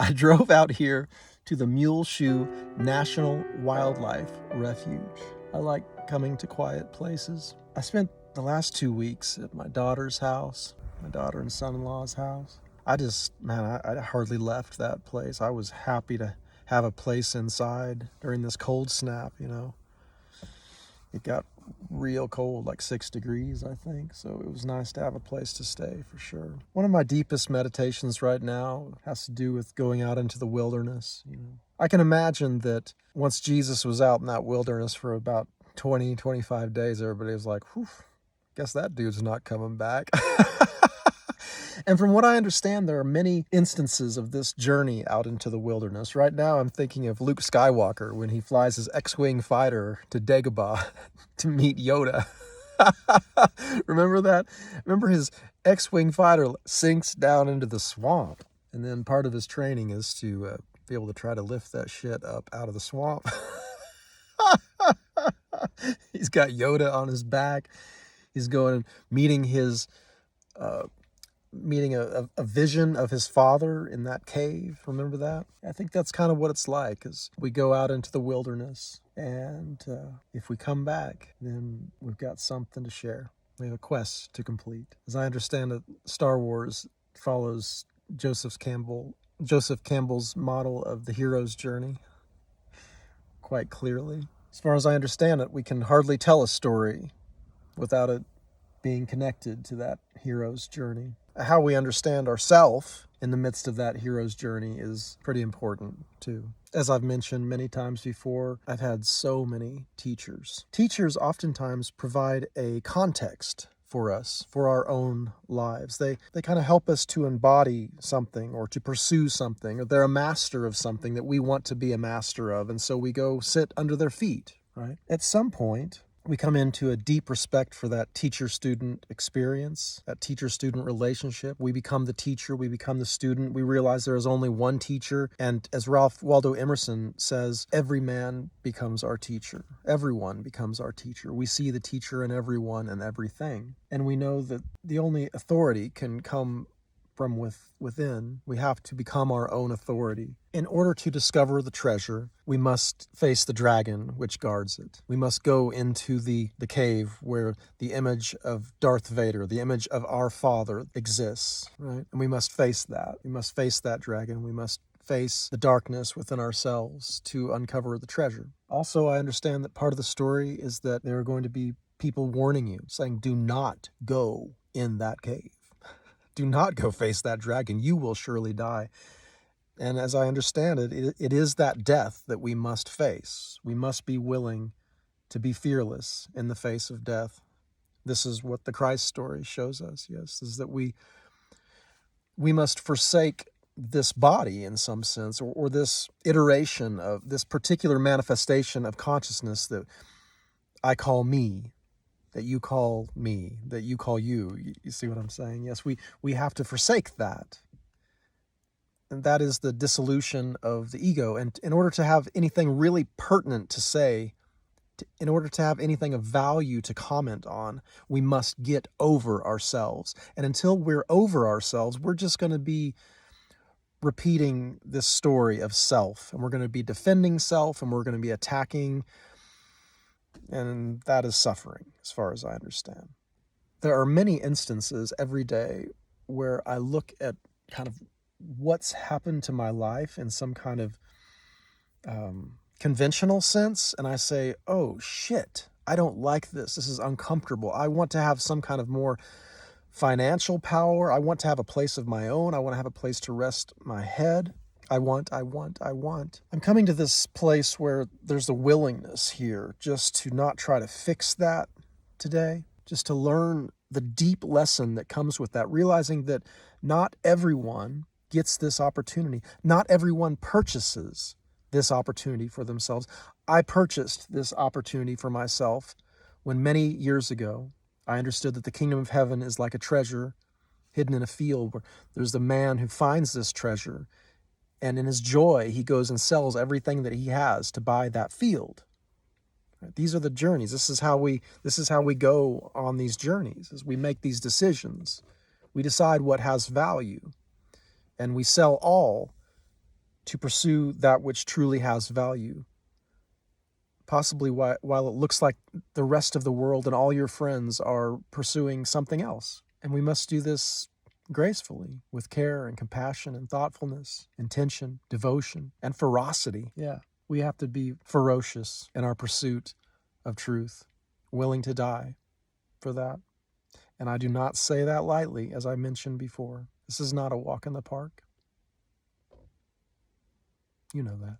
I drove out here to the Muleshoe National Wildlife Refuge. I like coming to quiet places. I spent the last 2 weeks at my daughter's house, my daughter and son-in-law's house. I hardly left that place. I was happy to have a place inside during this cold snap, you know. It got real cold, like 6 degrees, I think. So it was nice to have a place to stay for sure. One of my deepest meditations right now has to do with going out into the wilderness. You know, I can imagine that once Jesus was out in that wilderness for about 20, 25 days, everybody was like, whew, guess that dude's not coming back. And from what I understand, there are many instances of this journey out into the wilderness. Right now, I'm thinking of Luke Skywalker when he flies his X-Wing fighter to Dagobah to meet Yoda. Remember that? Remember his X-Wing fighter sinks down into the swamp, and then part of his training is to be able to try to lift that shit up out of the swamp. He's got Yoda on his back. He's going and meeting his... meeting a vision of his father in that cave. Remember that? I think that's kind of what it's like as we go out into the wilderness. And if we come back, then we've got something to share. We have a quest to complete. As I understand it, Star Wars follows Joseph Campbell's model of the hero's journey quite clearly. As far as I understand it, we can hardly tell a story without it being connected to that hero's journey. How we understand ourselves in the midst of that hero's journey is pretty important too. As I've mentioned many times before, I've had so many teachers. Teachers oftentimes provide a context for us, for our own lives. They kind of help us to embody something or to pursue something, or they're a master of something that we want to be a master of, and so we go sit under their feet, right? At some point, we come into a deep respect for that teacher-student experience, that teacher-student relationship. We become the teacher, we become the student. We realize there is only one teacher. And as Ralph Waldo Emerson says, every man becomes our teacher. Everyone becomes our teacher. We see the teacher in everyone and everything. And we know that the only authority can come from within. We have to become our own authority. In order to discover the treasure, we must face the dragon which guards it. We must go into the cave where the image of Darth Vader, the image of our Father exists, right? And we must face that. We must face that dragon. We must face the darkness within ourselves to uncover the treasure. Also, I understand that part of the story is that there are going to be people warning you, saying, do not go in that cave. Do not go face that dragon. You will surely die. And as I understand it, it is that death that we must face. We must be willing to be fearless in the face of death. This is what the Christ story shows us, yes, is that we must forsake this body in some sense, or this iteration of this particular manifestation of consciousness that I call me, that you call me, that you call you. You see what I'm saying? Yes, we have to forsake that. And that is the dissolution of the ego. And in order to have anything really pertinent to say, in order to have anything of value to comment on, we must get over ourselves. And until we're over ourselves, we're just going to be repeating this story of self. And we're going to be defending self, and we're going to be attacking. And that is suffering, as far as I understand. There are many instances every day where I look at kind of what's happened to my life in some kind of conventional sense, and I say, oh shit, I don't like this. This is uncomfortable. I want to have some kind of more financial power. I want to have a place of my own. I want to have a place to rest my head. I want. I'm coming to this place where there's a willingness here just to not try to fix that today, just to learn the deep lesson that comes with that, realizing that not everyone gets this opportunity. Not everyone purchases this opportunity for themselves. I purchased this opportunity for myself when many years ago I understood that the kingdom of heaven is like a treasure hidden in a field where there's the man who finds this treasure. And in his joy, he goes and sells everything that he has to buy that field. These are the journeys. This is how we go on these journeys, as we make these decisions. We decide what has value, and we sell all to pursue that which truly has value, possibly while it looks like the rest of the world and all your friends are pursuing something else. And we must do this gracefully, with care and compassion and thoughtfulness, intention, devotion, and ferocity. Yeah, we have to be ferocious in our pursuit of truth, willing to die for that. And I do not say that lightly, as I mentioned before. This is not a walk in the park. You know that.